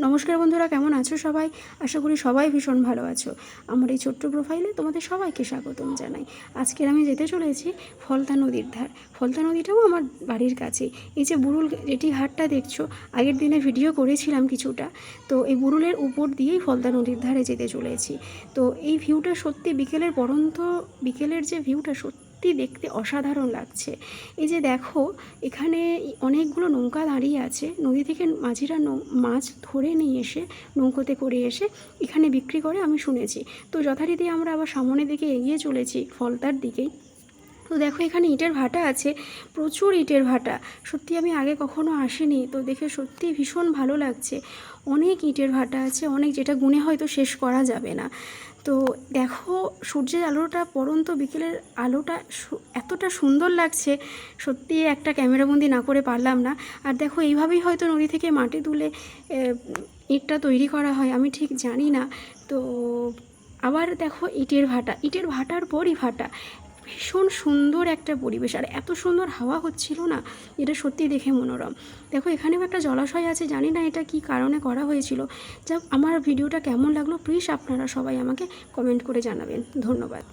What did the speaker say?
নমস্কার বন্ধুরা, কেমন আছো সবাই? আশা করি সবাই ভীষণ ভালো আছো। আমার এই ছোট্ট প্রোফাইলে তোমাদের সবাইকে স্বাগতম জানাই। আজকের আমি যেতে চলেছি ফলতা নদীর ধার। ফলতা নদীটাও আমার বাড়ির কাছে। এই যে বুরুল যেটি হাটটা দেখছো, আগের দিনে ভিডিও করেছিলাম কিছুটা, তো এই বুরুলের উপর দিয়েই ফলতা নদীর ধারে যেতে চলেছি। তো এই ভিউটা সত্যি বিকেলের পরন্ত বিকেলের যে ভিউটা সত্যি দেখতে অসাধারণ লাগছে। এই যে দেখো, এখানে অনেকগুলো নৌকা দাঁড়িয়ে আছে। নদী থেকে মাঝিরা মাছ ধরে নিয়ে এসে নৌকোতে করে এসে এখানে বিক্রি করে আমি শুনেছি। তো যথারীতি আমরা আবার সামনের দিকে এগিয়ে চলেছি ফলতার দিকেই। তো দেখো, এখানে ইটের ভাটা আছে, প্রচুর ইটের ভাটা। সত্যি আমি আগে কখনো আসিনি, তো দেখে সত্যি ভীষণ ভালো লাগছে। অনেক ইটের ভাটা আছে, অনেক, যেটা গুণে হয়তো শেষ করা যাবে না। তো দেখো, সূর্যের আলোটা, পড়ন্ত বিকেলের আলোটা এতটা সুন্দর লাগছে, সত্যি একটা ক্যামেরাবন্দি না করে পারলাম না। আর দেখো, এইভাবেই হয়তো নদী থেকে মাটি তুলে ইটটা তৈরি করা হয়, আমি ঠিক জানি না। তো আবার দেখো, ইটের ভাটার পরই ভাটা। ভীষণ সুন্দর একটা পরিবেশ, আর এত সুন্দর হাওয়া হচ্ছিল না, এটা সত্যি দেখে মনোরম। দেখো, এখানেও একটা জলাশয় আছে, জানি না এটা কি কারণে করা হয়েছিল। যাক, আমার ভিডিওটা কেমন লাগলো প্লিজ আপনারা সবাই আমাকে কমেন্ট করে জানাবেন। ধন্যবাদ।